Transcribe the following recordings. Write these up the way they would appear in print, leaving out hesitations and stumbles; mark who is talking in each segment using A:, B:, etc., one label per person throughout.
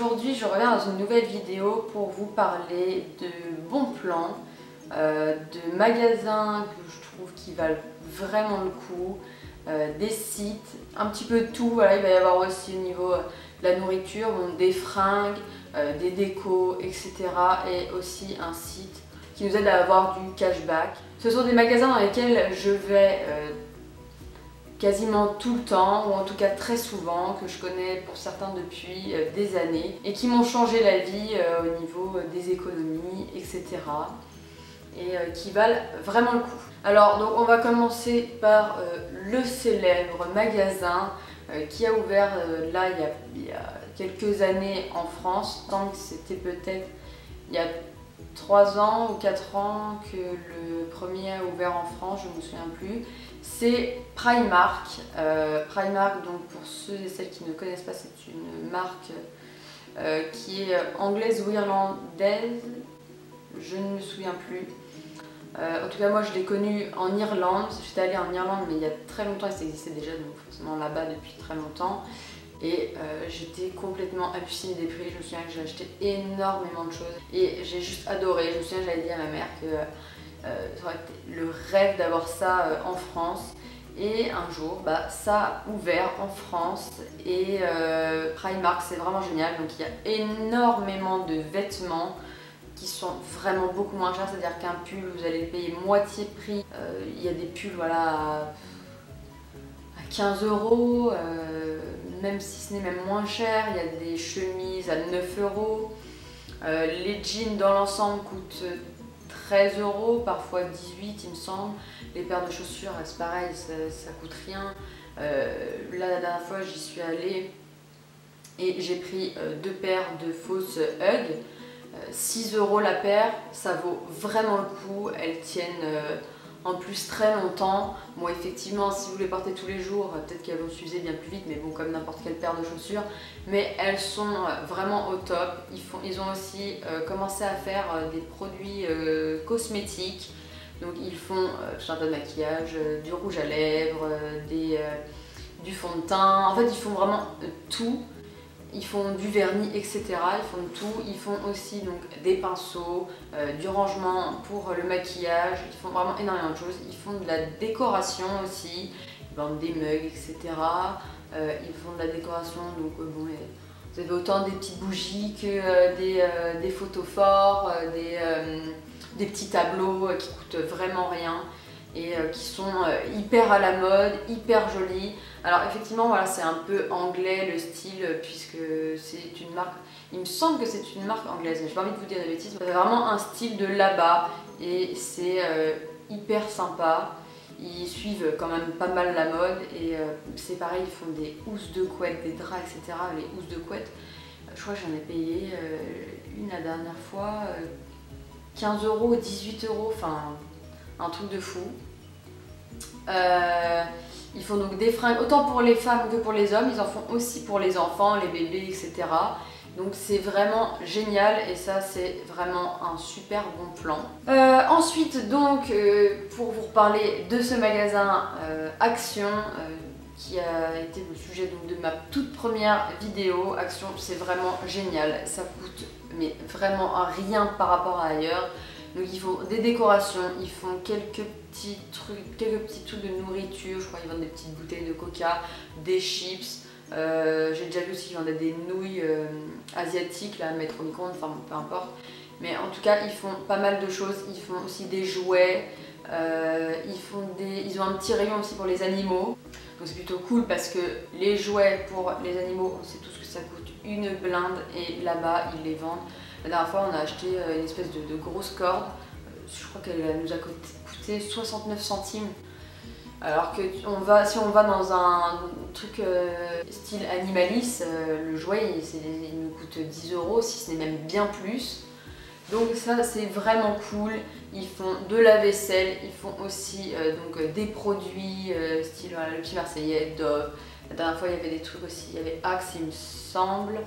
A: aujourd'hui je reviens dans une nouvelle vidéo pour vous parler de bons plans, de magasins que je trouve qui valent vraiment le coup, des sites, un petit peu de tout. Voilà, il va y avoir aussi au niveau de la nourriture, bon, des fringues, des décos, etc. Et aussi un site qui nous aide à avoir du cashback. Ce sont des magasins dans lesquels je vais quasiment tout le temps, ou en tout cas très souvent, que je connais pour certains depuis des années, et qui m'ont changé la vie au niveau des économies, etc. Et qui valent vraiment le coup. Alors donc on va commencer par le célèbre magasin qui a ouvert là il y a quelques années en France. Tant que c'était peut-être il y a 3 ans ou 4 ans que le premier a ouvert en France, je ne me souviens plus. C'est Primark. Primark, donc pour ceux et celles qui ne connaissent pas, c'est une marque qui est anglaise ou irlandaise, je ne me souviens plus. En tout cas, moi je l'ai connu en Irlande. J'étais allée en Irlande, mais il y a très longtemps, et ça existait déjà, donc forcément là-bas depuis très longtemps. Et j'étais complètement hallucinée des prix. Je me souviens que j'ai acheté énormément de choses et j'ai juste adoré. Je me souviens, j'avais dit à ma mère que ça aurait été le rêve d'avoir ça en France. Et un jour, ça a ouvert en France et Primark, c'est vraiment génial. Donc il y a énormément de vêtements qui sont vraiment beaucoup moins chers, c'est-à-dire qu'un pull, vous allez le payer moitié prix. Il y a des pulls à 15 €, même si ce n'est même moins cher. Il y a des chemises à 9 €. Les jeans dans l'ensemble coûtent 13 €, parfois 18 il me semble. Les paires de chaussures, c'est pareil, ça coûte rien. Là, la dernière fois, j'y suis allée et j'ai pris 2 paires de fausses Ugg. 6 € la paire, ça vaut vraiment le coup. Elles tiennent en plus très longtemps. Bon, effectivement, si vous les portez tous les jours, peut-être qu'elles vont s'user bien plus vite, mais bon, comme n'importe quelle paire de chaussures. Mais elles sont vraiment au top. Ils ont aussi commencé à faire des produits cosmétiques. Donc ils font tout un tas de maquillage, du rouge à lèvres, du fond de teint. En fait, ils font vraiment tout. Ils font du vernis, etc. Ils font de tout. Ils font aussi donc des pinceaux, du rangement pour le maquillage. Ils font vraiment énormément de choses. Ils font de la décoration aussi. Ils vendent des mugs, etc. Ils font de la décoration. Donc bon, vous avez autant des petites bougies que des photos forts, des petits tableaux qui coûtent vraiment rien et qui sont hyper à la mode, hyper jolis. Alors effectivement, voilà, c'est un peu anglais le style, puisque c'est une marque, il me semble que c'est une marque anglaise, mais j'ai pas envie de vous dire de bêtises. C'est vraiment un style de là-bas et c'est hyper sympa. Ils suivent quand même pas mal la mode et c'est pareil, ils font des housses de couette, des draps, etc. Les housses de couette, je crois que j'en ai payé une la dernière fois, 15 €, 18 €, enfin un truc de fou. Ils font donc des fringues autant pour les femmes que pour les hommes. Ils en font aussi pour les enfants, les bébés, etc. Donc c'est vraiment génial et ça c'est vraiment un super bon plan. Ensuite donc pour vous reparler de ce magasin Action qui a été le sujet donc, de ma toute première vidéo. Action, c'est vraiment génial, ça coûte mais vraiment rien par rapport à ailleurs. Donc ils font des décorations, ils font quelques petits trucs de nourriture. Je crois qu'ils vendent des petites bouteilles de coca, des chips. J'ai déjà vu aussi qu'ils vendaient des nouilles asiatiques là, à mettre au micro-ondes, enfin peu importe. Mais en tout cas, ils font pas mal de choses. Ils font aussi des jouets. Ils ont un petit rayon aussi pour les animaux. Donc c'est plutôt cool parce que les jouets pour les animaux, on sait tous que ça coûte une blinde et là-bas ils les vendent. La dernière fois on a acheté une espèce de grosse corde, je crois qu'elle nous a coûté 69 centimes. Alors que si on va dans un truc style Animalis, le jouet il nous coûte 10 €, si ce n'est même bien plus. Donc ça c'est vraiment cool. Ils font de la vaisselle, ils font aussi donc, des produits style voilà, le petit marseillais, Dove. La dernière fois il y avait des trucs aussi, il y avait Axe il me semble.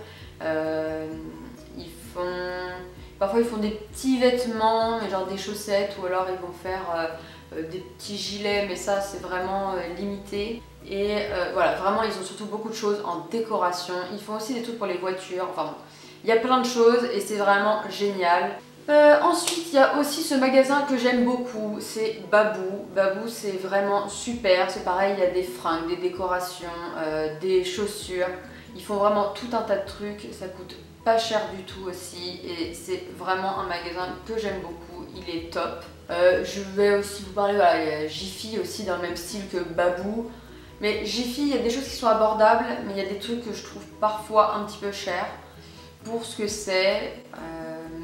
A: Parfois ils font des petits vêtements, genre des chaussettes, ou alors ils vont faire des petits gilets, mais ça c'est vraiment limité. Et voilà, vraiment ils ont surtout beaucoup de choses en décoration. Ils font aussi des trucs pour les voitures, enfin bon, Il y a plein de choses et c'est vraiment génial. Ensuite, il y a aussi ce magasin que j'aime beaucoup, c'est Babou. Babou, c'est vraiment super. C'est pareil, il y a des fringues, des décorations, des chaussures. Ils font vraiment tout un tas de trucs. Ça coûte pas cher du tout aussi. Et c'est vraiment un magasin que j'aime beaucoup. Il est top. Je vais aussi vous parler, voilà, il y a Jiffy aussi dans le même style que Babou. Mais Jiffy, il y a des choses qui sont abordables, mais il y a des trucs que je trouve parfois un petit peu chers pour ce que c'est.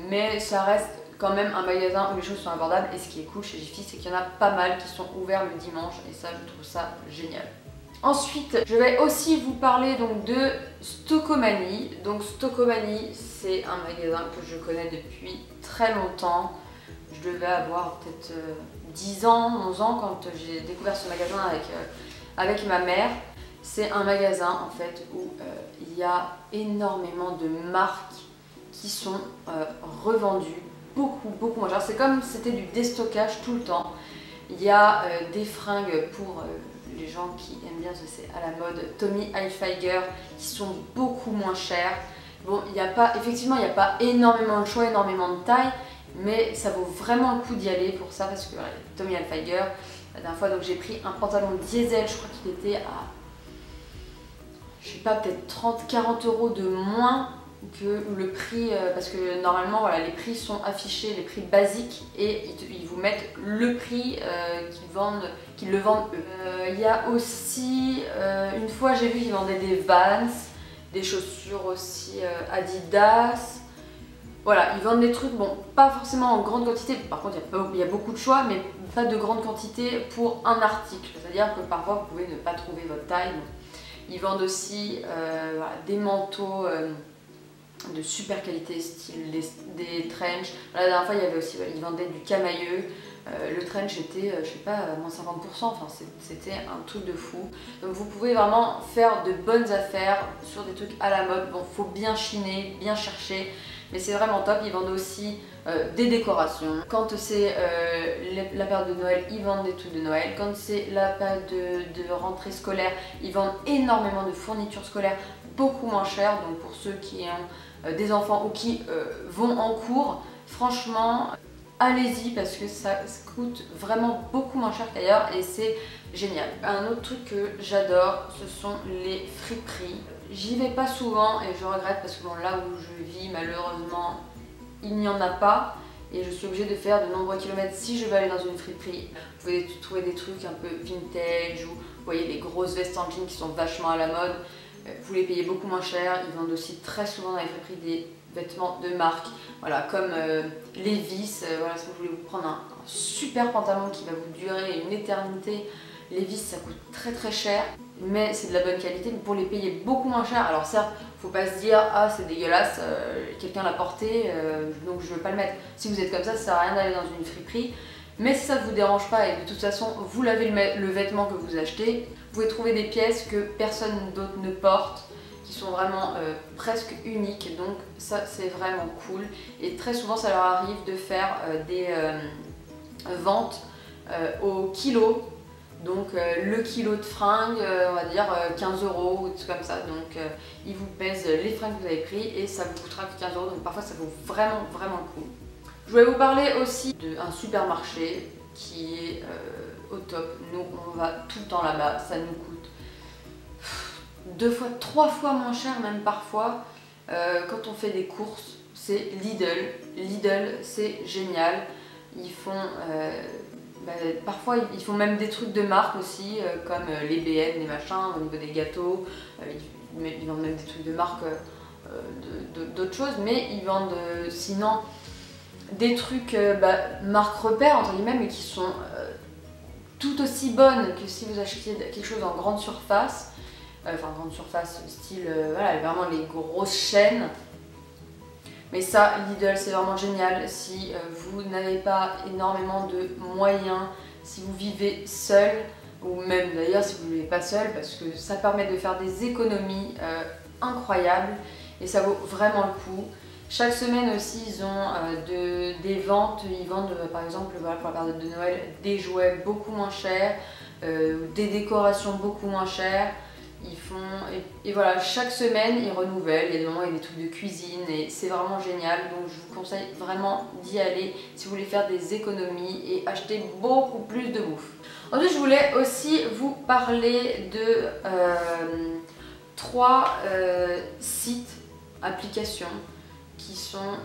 A: Mais ça reste quand même un magasin où les choses sont abordables et ce qui est cool chez Jiffy c'est qu'il y en a pas mal qui sont ouverts le dimanche et ça je trouve ça génial. Ensuite je vais aussi vous parler donc de Stokomani. Donc Stokomani c'est un magasin que je connais depuis très longtemps. Je devais avoir peut-être 10 ans, 11 ans quand j'ai découvert ce magasin avec ma mère. C'est un magasin en fait où il y a énormément de marques qui sont revendus beaucoup moins cher. C'est comme si c'était du déstockage tout le temps. Il y a des fringues pour les gens qui aiment bien, c'est à la mode, Tommy Hilfiger, qui sont beaucoup moins chères. Bon, effectivement, il n'y a pas énormément de choix, énormément de tailles, mais ça vaut vraiment le coup d'y aller pour ça, parce que voilà, Tommy Hilfiger, la dernière fois, donc j'ai pris un pantalon diesel, je crois qu'il était à, je sais pas, peut-être 30-40 € de moins que le prix, parce que normalement voilà, les prix sont affichés, les prix basiques, et ils vous mettent le prix qu'ils le vendent eux. Il y a aussi, une fois j'ai vu qu'ils vendaient des Vans, des chaussures aussi Adidas. Voilà, ils vendent des trucs, bon, pas forcément en grande quantité, par contre il y a beaucoup de choix, mais pas de grande quantité pour un article. C'est-à-dire que parfois vous pouvez ne pas trouver votre taille. Ils vendent aussi voilà, des manteaux de super qualité, style des trench. La dernière fois, il y avait aussi, ils vendaient du camailleux. Le trench était, je sais pas, moins 50%, enfin c'était un truc de fou. Donc vous pouvez vraiment faire de bonnes affaires sur des trucs à la mode. Bon, faut bien chiner, bien chercher, mais c'est vraiment top. Ils vendent aussi des décorations. Quand c'est la période de Noël, ils vendent des trucs de Noël. Quand c'est la période de rentrée scolaire, ils vendent énormément de fournitures scolaires beaucoup moins chères. Donc pour ceux qui ont des enfants ou qui vont en cours, franchement allez-y parce que ça coûte vraiment beaucoup moins cher qu'ailleurs et c'est génial. Un autre truc que j'adore, ce sont les friperies. J'y vais pas souvent et je regrette parce que bon, là où je vis malheureusement il n'y en a pas et je suis obligée de faire de nombreux kilomètres si je veux aller dans une friperie. Vous pouvez trouver des trucs un peu vintage ou vous voyez les grosses vestes en jean qui sont vachement à la mode. Vous les payez beaucoup moins cher. Ils vendent aussi très souvent dans les friperies des vêtements de marque, voilà, comme Levi's. Voilà, si vous voulez vous prendre un super pantalon qui va vous durer une éternité, Levi's ça coûte très cher, mais c'est de la bonne qualité, mais pour les payer beaucoup moins cher. Alors certes, faut pas se dire ah c'est dégueulasse, quelqu'un l'a porté, donc je veux pas le mettre. Si vous êtes comme ça sert à rien d'aller dans une friperie. Mais si ça ne vous dérange pas et de toute façon vous lavez le vêtement que vous achetez, vous pouvez trouver des pièces que personne d'autre ne porte, qui sont vraiment presque uniques, donc ça c'est vraiment cool. Et très souvent ça leur arrive de faire des ventes au kilo, donc le kilo de fringues, on va dire 15 € ou tout comme ça, donc ils vous pèsent les fringues que vous avez pris et ça vous coûtera que 15 €, donc parfois ça vaut vraiment le coup. Je voulais vous parler aussi d'un supermarché qui est au top. Nous, on va tout le temps là-bas. Ça nous coûte 2 fois, 3 fois moins cher, même parfois, quand on fait des courses. C'est Lidl. Lidl, c'est génial. Ils font, parfois, ils font même des trucs de marque aussi, comme les BN, les machins, au niveau des gâteaux. Ils vendent même des trucs de marque d'autres choses, mais ils vendent sinon des trucs marque repère entre guillemets, mais qui sont tout aussi bonnes que si vous achetiez quelque chose en grande surface, enfin grande surface style voilà, vraiment les grosses chaînes. Mais ça, Lidl c'est vraiment génial si vous n'avez pas énormément de moyens, si vous vivez seul, ou même d'ailleurs si vous ne vivez pas seul, parce que ça permet de faire des économies incroyables et ça vaut vraiment le coup. Chaque semaine aussi, ils ont des ventes, ils vendent par exemple voilà, pour la période de Noël des jouets beaucoup moins chers, des décorations beaucoup moins chères. Ils font, et voilà, chaque semaine ils renouvellent, il y a des moments il y a des trucs de cuisine et c'est vraiment génial, donc je vous conseille vraiment d'y aller si vous voulez faire des économies et acheter beaucoup plus de bouffe. Ensuite je voulais aussi vous parler de 3 sites, applications qui sont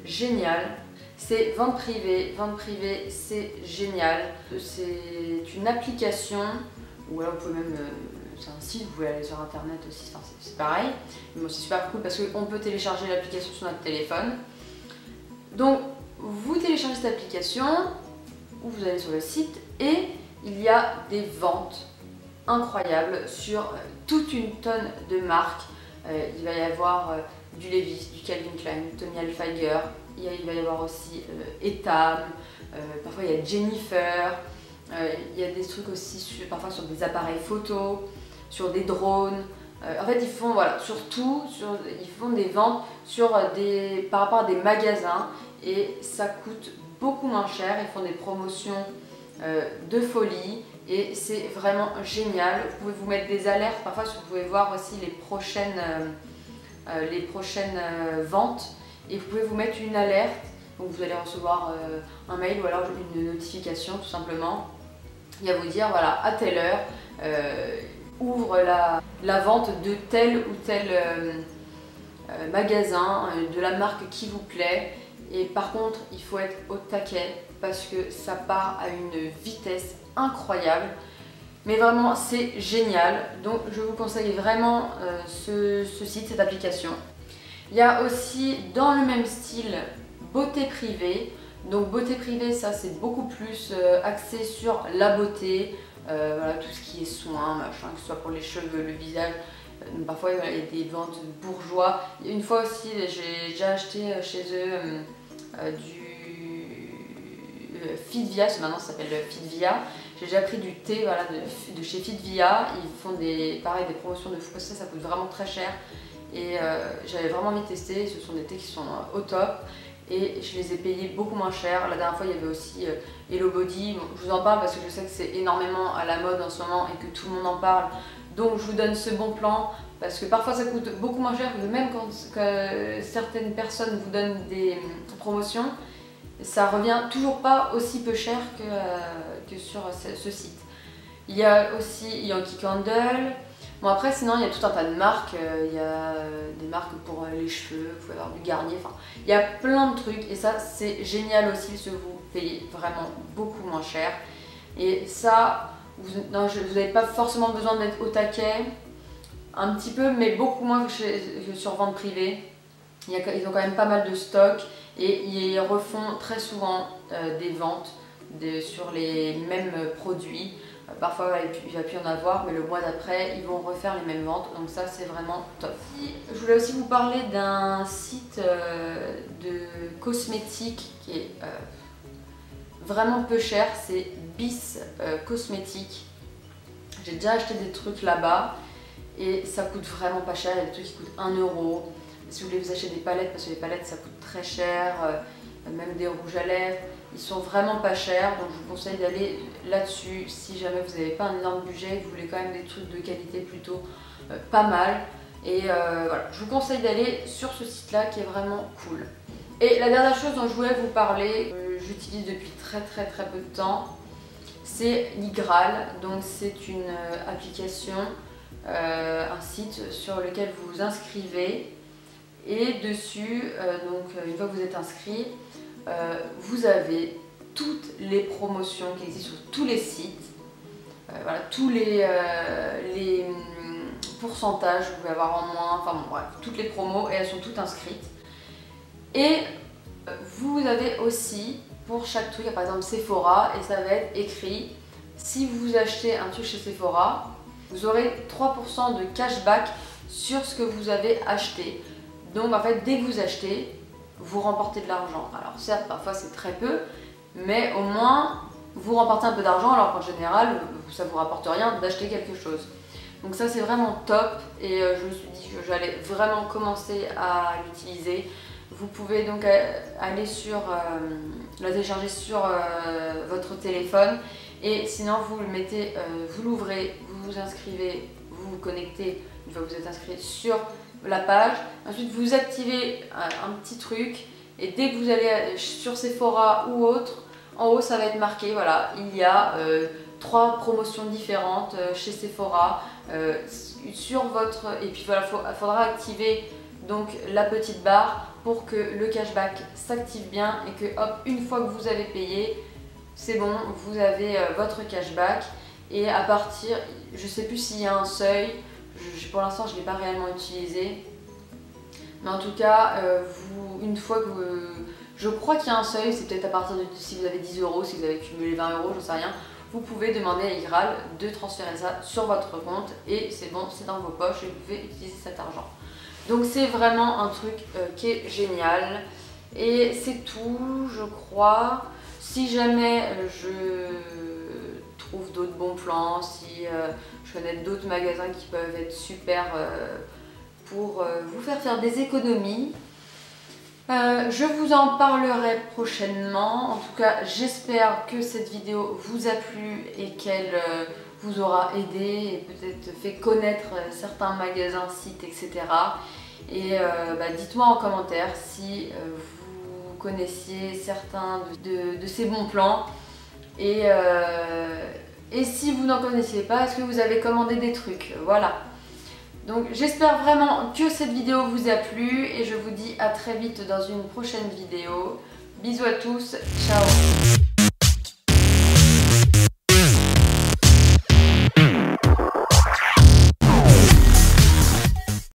A: géniales. C'est Vente Privée c'est génial, c'est une application, ou alors vous pouvez même... c'est un site, vous pouvez aller sur internet aussi, enfin, c'est pareil. Mais bon, c'est super cool parce qu'on peut télécharger l'application sur notre téléphone. Donc vous téléchargez cette application, ou vous allez sur le site et il y a des ventes incroyables sur toute une tonne de marques. Il va y avoir du Levi's, du Calvin Klein, du Tommy Hilfiger, il va y avoir aussi Etam, parfois il y a Jennifer, il y a des trucs aussi parfois sur des appareils photo, sur des drones. En fait, ils font voilà, ils font des ventes par rapport à des magasins et ça coûte beaucoup moins cher. Ils font des promotions de folie et c'est vraiment génial. Vous pouvez vous mettre des alertes, parfois vous pouvez voir aussi les prochaines ventes et vous pouvez vous mettre une alerte. Donc vous allez recevoir un mail ou alors une notification tout simplement. Il va vous dire voilà, à telle heure ouvre la vente de tel ou tel magasin, de la marque qui vous plaît. Et par contre, il faut être au taquet parce que ça part à une vitesse incroyable. Mais vraiment, c'est génial. Donc, je vous conseille vraiment ce site, cette application. Il y a aussi, dans le même style, Beauté Privée. Donc, Beauté Privée, ça, c'est beaucoup plus axé sur la beauté. Voilà, tout ce qui est soins, machin, que ce soit pour les cheveux, le visage. Parfois il y a des ventes bourgeois. Une fois aussi j'ai déjà acheté chez eux du Fitvia, maintenant ça s'appelle Fitvia. J'ai déjà pris du thé voilà, de chez Fitvia. Ils font pareil, des promotions de fou, ça coûte vraiment très cher. Et j'avais vraiment envie de tester, ce sont des thés qui sont au top. Et je les ai payés beaucoup moins cher. La dernière fois, il y avait aussi Hello Body. Bon, je vous en parle parce que je sais que c'est énormément à la mode en ce moment et que tout le monde en parle. Donc je vous donne ce bon plan parce que parfois ça coûte beaucoup moins cher, même quand certaines personnes vous donnent des promotions, ça revient toujours pas aussi peu cher que sur ce site. Il y a aussi Yankee Candle. Bon après sinon il y a tout un tas de marques, il y a des marques pour les cheveux, vous pouvez avoir du Garnier, enfin il y a plein de trucs et ça c'est génial aussi parce que vous payez vraiment beaucoup moins cher. Et ça, vous n'avez pas forcément besoin d'être au taquet, un petit peu mais beaucoup moins que sur Vente Privée. Ils ont quand même pas mal de stock et ils refont très souvent des ventes sur les mêmes produits. Parfois il va plus y en avoir, mais le mois d'après ils vont refaire les mêmes ventes, donc ça c'est vraiment top. Je voulais aussi vous parler d'un site de cosmétiques qui est vraiment peu cher, c'est Bis Cosmétiques. J'ai déjà acheté des trucs là-bas et ça coûte vraiment pas cher, il y a des trucs qui coûtent 1 €. Si vous voulez vous acheter des palettes, parce que les palettes ça coûte très cher, même des rouges à lèvres, ils sont vraiment pas chers, donc je vous conseille d'aller là-dessus si jamais vous n'avez pas un énorme budget, vous voulez quand même des trucs de qualité plutôt pas mal. Et voilà, je vous conseille d'aller sur ce site-là qui est vraiment cool. Et la dernière chose dont je voulais vous parler, j'utilise depuis très peu de temps, c'est Ligral. Donc c'est une application, un site sur lequel vous vous inscrivez. Et dessus, donc une fois que vous êtes inscrit, vous avez toutes les promotions qui existent sur tous les sites, voilà, tous les pourcentages que vous pouvez avoir en moins, enfin bon bref, toutes les promos et elles sont toutes inscrites. Et vous avez aussi pour chaque truc, par exemple Sephora, et ça va être écrit, si vous achetez un truc chez Sephora, vous aurez 3% de cashback sur ce que vous avez acheté. Donc en fait, dès que vous achetez, vous remportez de l'argent. Alors certes, parfois c'est très peu, mais au moins vous remportez un peu d'argent, alors qu'en général, ça ne vous rapporte rien d'acheter quelque chose. Donc ça c'est vraiment top et je me suis dit que j'allais vraiment commencer à l'utiliser. Vous pouvez donc aller la télécharger sur votre téléphone et sinon vous le mettez, vous l'ouvrez, vous vous inscrivez, vous vous vous connectez une fois que vous êtes inscrit sur la page. Ensuite, vous activez un petit truc et dès que vous allez sur Sephora ou autre, en haut ça va être marqué, voilà, il y a 3 promotions différentes chez Sephora sur votre... Et puis voilà, il faudra activer donc la petite barre pour que le cashback s'active bien et que hop, une fois que vous avez payé, c'est bon, vous avez votre cashback. Et à partir, je sais plus s'il y a un seuil, pour l'instant je ne l'ai pas réellement utilisé, mais en tout cas, une fois que je crois qu'il y a un seuil, c'est peut-être à partir de si vous avez 10 €, si vous avez cumulé 20 €, j'en sais rien, vous pouvez demander à Igral de transférer ça sur votre compte et c'est bon, c'est dans vos poches et vous pouvez utiliser cet argent. Donc c'est vraiment un truc qui est génial et c'est tout, je crois. Si jamais je trouve d'autres bons plans, si je connais d'autres magasins qui peuvent être super pour vous faire des économies, je vous en parlerai prochainement. En tout cas, j'espère que cette vidéo vous a plu et qu'elle vous aura aidé et peut-être fait connaître certains magasins, sites, etc. Et dites-moi en commentaire si vous connaissiez certains de ces bons plans et si vous n'en connaissiez pas, est-ce que vous avez commandé des trucs? Voilà. Donc j'espère vraiment que cette vidéo vous a plu et je vous dis à très vite dans une prochaine vidéo. Bisous à tous, ciao!